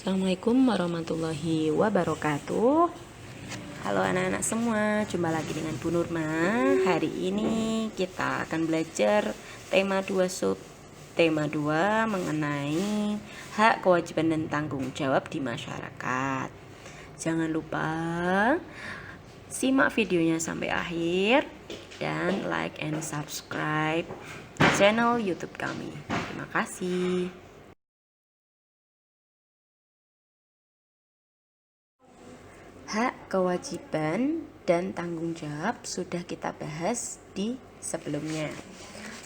Assalamualaikum warahmatullahi wabarakatuh. Halo anak-anak semua, jumpa lagi dengan Bu Nurma. Hari ini kita akan belajar tema 2 tema 2 mengenai hak, kewajiban, dan tanggung jawab di masyarakat. Jangan lupa simak videonya sampai akhir dan like and subscribe channel YouTube kami. Terima kasih. Hak, kewajiban, dan tanggung jawab sudah kita bahas di sebelumnya.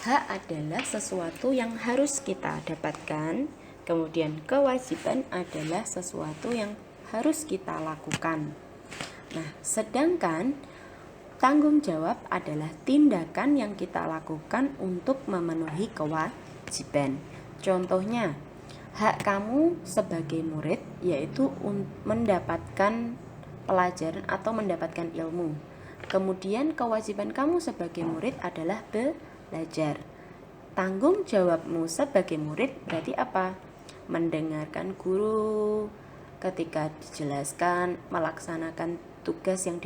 Hak adalah sesuatu yang harus kita dapatkan, kemudian kewajiban adalah sesuatu yang harus kita lakukan. Nah, sedangkan tanggung jawab adalah tindakan yang kita lakukan untuk memenuhi kewajiban. Contohnya, hak kamu sebagai murid yaitu mendapatkan pelajaran atau mendapatkan ilmu. Kemudian kewajiban kamu sebagai murid adalah belajar. Tanggung jawabmu sebagai murid berarti apa? Mendengarkan guru ketika dijelaskan, melaksanakan tugas yang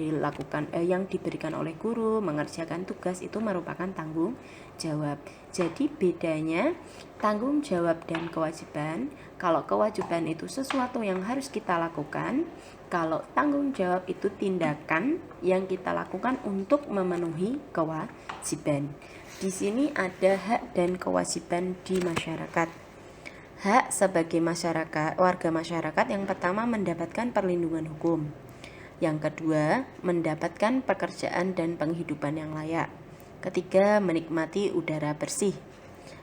diberikan oleh guru, mengerjakan tugas itu merupakan tanggung jawab. Jadi bedanya tanggung jawab dan kewajiban, kalau kewajiban itu sesuatu yang harus kita lakukan, kalau tanggung jawab itu tindakan yang kita lakukan untuk memenuhi kewajiban. Di sini ada hak dan kewajiban di masyarakat. Hak sebagai warga masyarakat yang pertama mendapatkan perlindungan hukum. Yang kedua, mendapatkan pekerjaan dan penghidupan yang layak. Ketiga, menikmati udara bersih.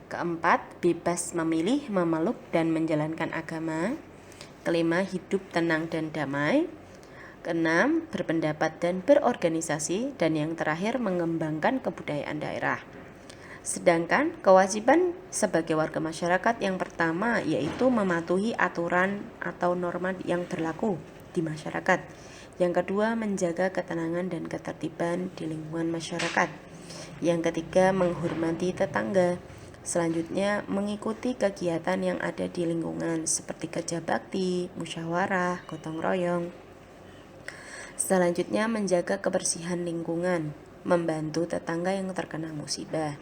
Keempat, bebas memilih, memeluk, dan menjalankan agama. Kelima, hidup tenang dan damai. Keenam, berpendapat dan berorganisasi. Dan yang terakhir, mengembangkan kebudayaan daerah. Sedangkan kewajiban sebagai warga masyarakat yang pertama yaitu mematuhi aturan atau norma yang berlaku di masyarakat. Yang kedua, menjaga ketenangan dan ketertiban di lingkungan masyarakat. Yang ketiga, menghormati tetangga. Selanjutnya, mengikuti kegiatan yang ada di lingkungan seperti kerja bakti, musyawarah, gotong royong. Selanjutnya, menjaga kebersihan lingkungan, membantu tetangga yang terkena musibah.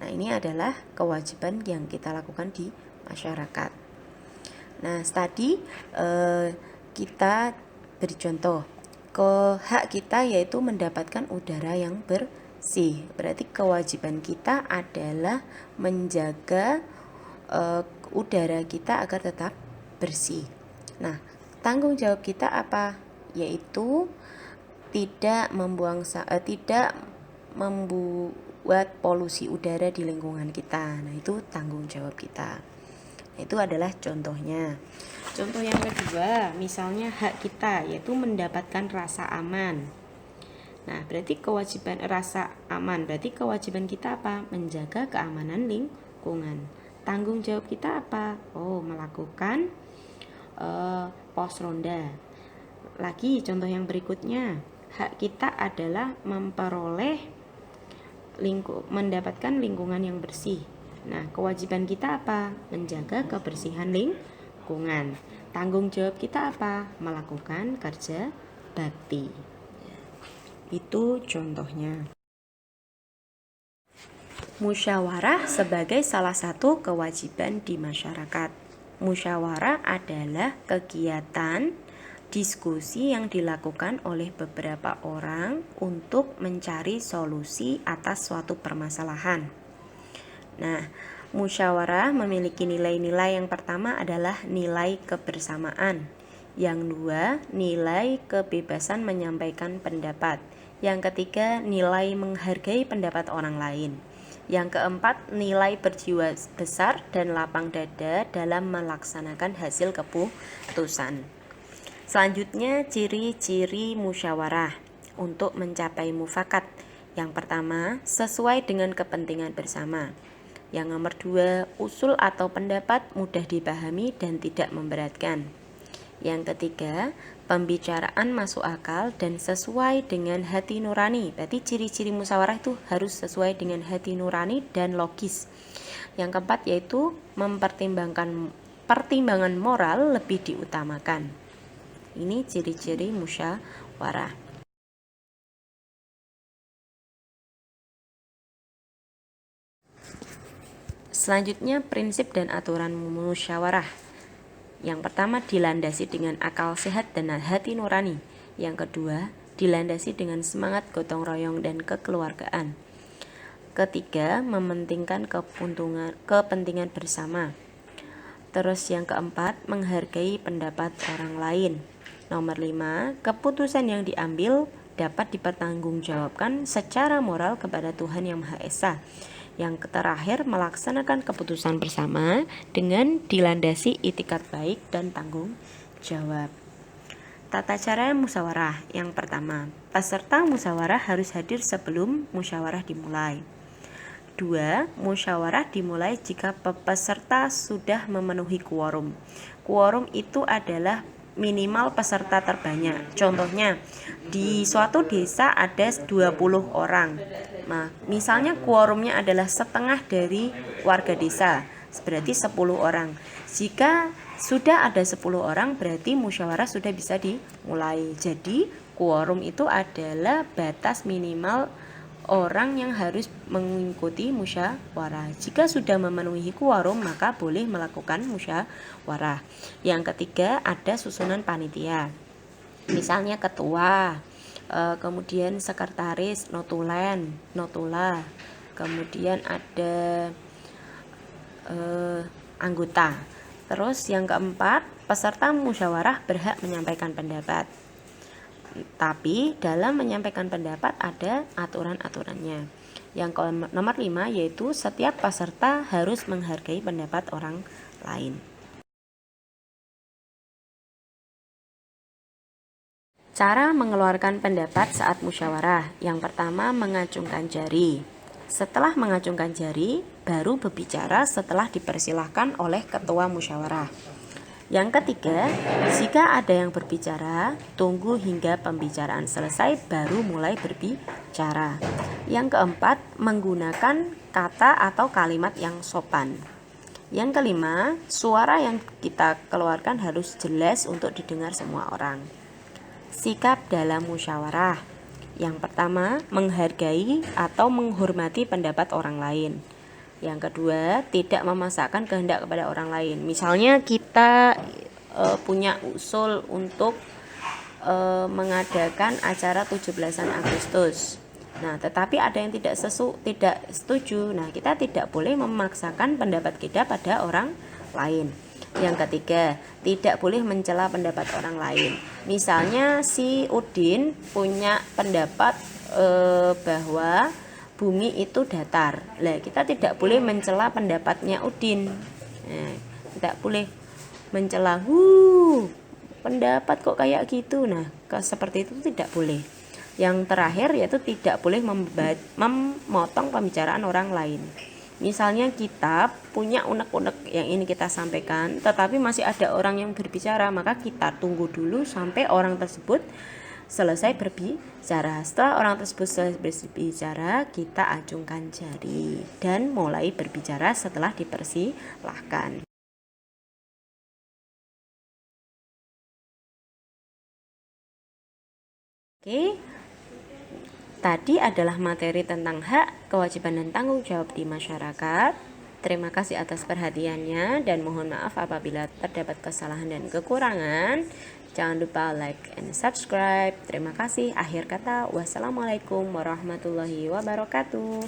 Nah, ini adalah kewajiban yang kita lakukan di masyarakat. Nah, tadi kita beri contoh. Hak kita yaitu mendapatkan udara yang bersih. Berarti kewajiban kita adalah menjaga udara kita agar tetap bersih. Nah, tanggung jawab kita apa? Yaitu tidak membuat polusi udara di lingkungan kita. Nah, itu tanggung jawab kita. Itu adalah contohnya. Contoh yang kedua, misalnya hak kita yaitu mendapatkan rasa aman. Nah, berarti kewajiban rasa aman, berarti kewajiban kita apa? Menjaga keamanan lingkungan. Tanggung jawab kita apa? Oh, melakukan pos ronda. Lagi contoh yang berikutnya, hak kita adalah mendapatkan lingkungan yang bersih. Nah, kewajiban kita apa? Menjaga kebersihan lingkungan. Tanggung jawab kita apa? Melakukan kerja bakti. Itu contohnya. Musyawarah sebagai salah satu kewajiban di masyarakat. Musyawarah adalah kegiatan diskusi yang dilakukan oleh beberapa orang untuk mencari solusi atas suatu permasalahan. Nah, musyawarah memiliki nilai-nilai. Yang pertama adalah nilai kebersamaan. Yang dua, nilai kebebasan menyampaikan pendapat. Yang ketiga, nilai menghargai pendapat orang lain. Yang keempat, nilai berjiwa besar dan lapang dada dalam melaksanakan hasil keputusan. Selanjutnya, ciri-ciri musyawarah untuk mencapai mufakat. Yang pertama, sesuai dengan kepentingan bersama. Yang nomor 2, usul atau pendapat mudah dipahami dan tidak memberatkan. Yang ketiga, pembicaraan masuk akal dan sesuai dengan hati nurani. Berarti ciri-ciri musyawarah itu harus sesuai dengan hati nurani dan logis. Yang keempat yaitu mempertimbangkan pertimbangan moral lebih diutamakan. Ini ciri-ciri musyawarah. Selanjutnya, prinsip dan aturan musyawarah. Yang pertama, dilandasi dengan akal sehat dan hati nurani. Yang kedua, dilandasi dengan semangat gotong royong dan kekeluargaan. Ketiga, mementingkan kepentingan bersama. Terus yang keempat, menghargai pendapat orang lain. Nomor 5, keputusan yang diambil dapat dipertanggungjawabkan secara moral kepada Tuhan Yang Maha Esa. Yang terakhir, melaksanakan keputusan bersama dengan dilandasi itikat baik dan tanggung jawab. Tata cara musyawarah. Yang pertama, peserta musyawarah harus hadir sebelum musyawarah dimulai. 2. Musyawarah dimulai jika peserta sudah memenuhi quorum. Quorum itu adalah minimal peserta terbanyak. Contohnya, di suatu desa ada 20 orang. Nah, misalnya quorumnya adalah setengah dari warga desa, berarti 10 orang. Jika sudah ada 10 orang, berarti musyawarah sudah bisa dimulai. Jadi, quorum itu adalah batas minimal orang yang harus mengikuti musyawarah. Jika sudah memenuhi quorum, maka boleh melakukan musyawarah. Yang ketiga, ada susunan panitia. Misalnya ketua, kemudian sekretaris, notulen, notula, kemudian ada anggota. Terus yang keempat, peserta musyawarah berhak menyampaikan pendapat. Tapi dalam menyampaikan pendapat ada aturan-aturannya. Yang nomor 5 yaitu setiap peserta harus menghargai pendapat orang lain. Cara mengeluarkan pendapat saat musyawarah. Yang pertama, mengacungkan jari. Setelah mengacungkan jari, baru berbicara setelah dipersilahkan oleh ketua musyawarah. Yang ketiga, jika ada yang berbicara, tunggu hingga pembicaraan selesai baru mulai berbicara. Yang keempat, menggunakan kata atau kalimat yang sopan. Yang kelima, suara yang kita keluarkan harus jelas untuk didengar semua orang. Sikap dalam musyawarah. Yang pertama, menghargai atau menghormati pendapat orang lain. Yang kedua, tidak memaksakan kehendak kepada orang lain. Misalnya kita punya usul untuk mengadakan acara 17-an Agustus. Nah, tetapi ada yang tidak setuju. Nah, kita tidak boleh memaksakan pendapat kita pada orang lain. Yang ketiga, tidak boleh mencela pendapat orang lain. Misalnya si Udin punya pendapat bahwa bumi itu datar. Lah, kita tidak boleh mencela pendapatnya Udin. Nah, tidak boleh mencela, pendapat kok kayak gitu. Nah, seperti itu tidak boleh. Yang terakhir yaitu tidak boleh memotong pembicaraan orang lain. Misalnya kita punya unek-unek yang ini kita sampaikan, tetapi masih ada orang yang berbicara, maka kita tunggu dulu sampai orang tersebut selesai berbicara. Setelah orang tersebut selesai berbicara, kita acungkan jari dan mulai berbicara setelah dipersilahkan. Oke. Tadi adalah materi tentang hak, kewajiban, dan tanggung jawab di masyarakat. Terima kasih atas perhatiannya dan mohon maaf apabila terdapat kesalahan dan kekurangan. Jangan lupa like and subscribe. Terima kasih. Akhir kata, wassalamualaikum warahmatullahi wabarakatuh.